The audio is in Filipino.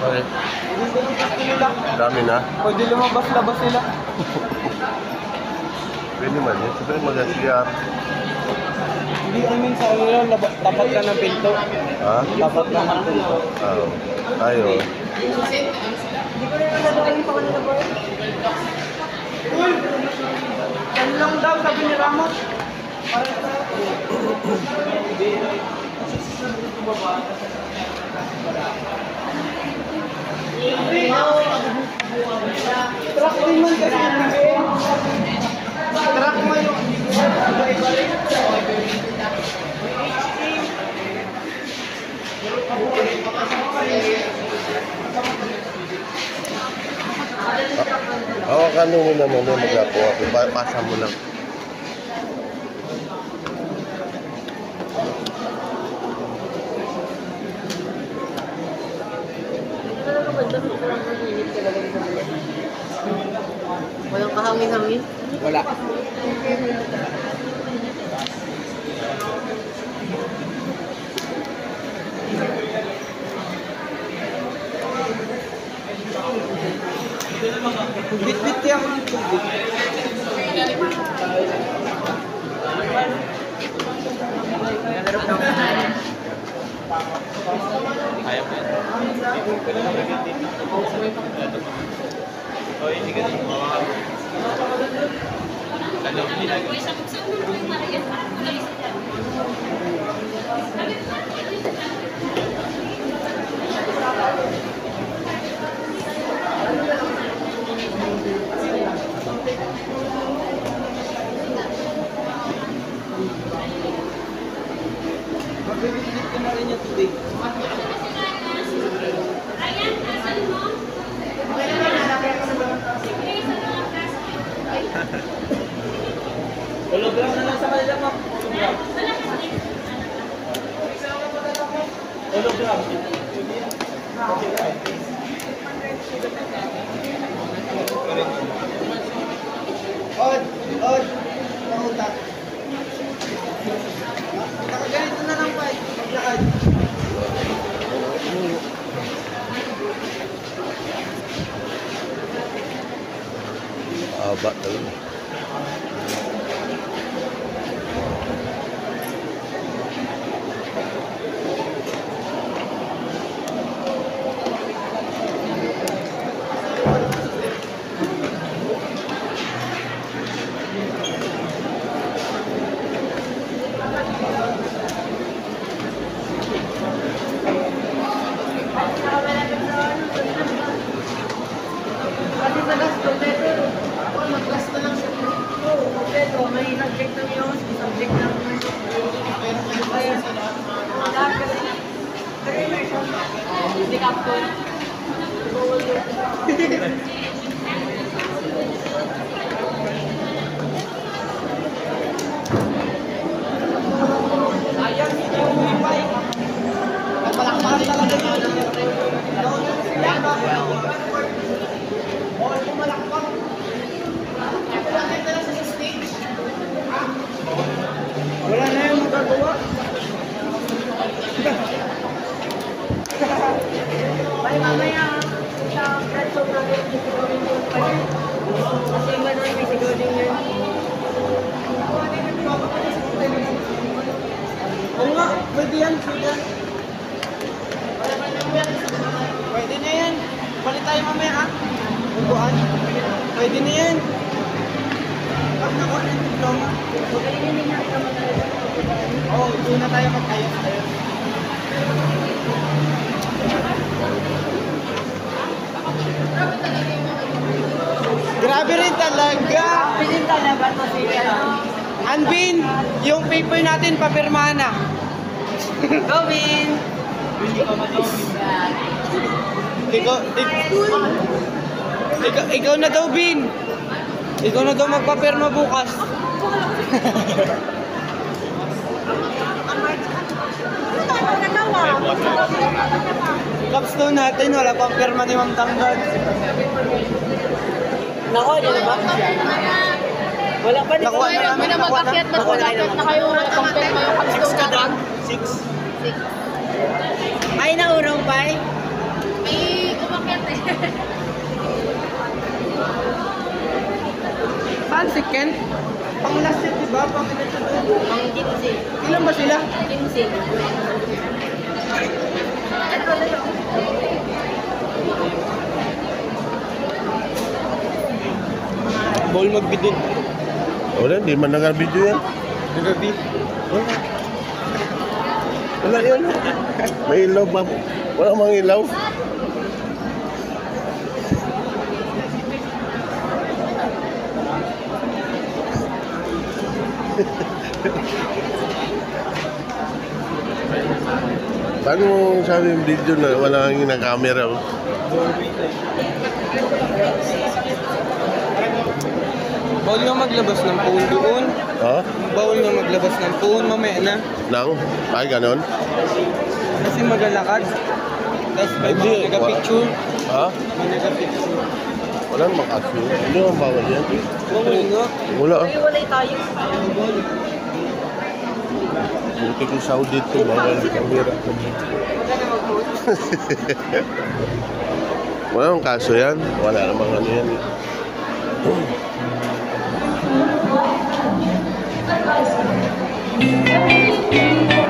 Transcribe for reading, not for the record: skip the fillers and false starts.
Okay. Dami na. Pwede lumabas-labas sila. Pwede man yun. Siyempre mag-CR. Hindi, I mean, sa nila, tapat ka ng pinto. Ha? Tapat ka ng pinto. Oo. Tayo. Hindi ko rin nagagawa yung pangalan na boy. Uy! Yan lang daw, sabi ni Ramos. Truck din man kasi yung truck man yung Hawakan mo naman na mag-apo. Pasa mo lang. Walang kahangin-hangin? wala. Bit-bit yan. Ayaw ko yan. O, hindi ka din. Kalaw ko nila. Magbibigit ko na rin yung tubig. Hologram na lang sa kanila, ma'am. Hologram. Od. Pangutak. Nakaganito na lang pa. Maglakad. Aba talaga. Kasi sa gasto, pero mag-gasto lang siya. Pero may subject na yun, subject na naman. Kaya sa lahat hindi ka po. Ayan, hindi yung wifi. Palakpakan talaga yun. Wala na yung magagawa. Bye, mamaya. Sa platform natin, siguro yung kasi gano'n may siguro din yun. Oo nga, pwede yan. Pwede na yan. Balik tayo mamaya ha. Bubuan. Pwede na yan. Pag nakuha ng diploma. Oo, doon na tayo magkayos tayo. Grabe rin talaga. Piling talaga to si Anbin, yung paper natin papirmahan na. Gawin! Ikaw na daw, Bin. Ikaw na daw magpapirma bukas. Capstone natin, wala pang pirma ni Ma'am Tanggad. Nakuha niyo na ba? Wala pa din. Nakuha na namin. May mag-akyat na kayo. Wala pang pirma yung capstone natin. 6. Ay, naurong pa eh. Saan si Ken? Pang last year, di ba? Pang ilan siya doon? Ang 15. Ilan ba sila? 15. Bawal magbidon. Wala, hindi man nag-video yan. Gabi. Wala yan. May ilaw ba? Wala mang ilaw. Paano mo sabi yung video na wala kang na-camera? Bawal nga maglabas ng phone doon. Ha? Bawal nga maglabas ng phone mamaya na. Nang? Ay, ganon? Kasi magalakad. Tapos may Hindi, mga nagka-picture. Ha? May nagka-picture. Wala namang kaso. Hindi naman bawal yan. Bawal nga. Wala ah. Iwalay tayo. Buti ko Saudi ito. Bawal ang camera. Maganda mag-post. Wala namang kaso yan. Wala namang ano yan. Thank you.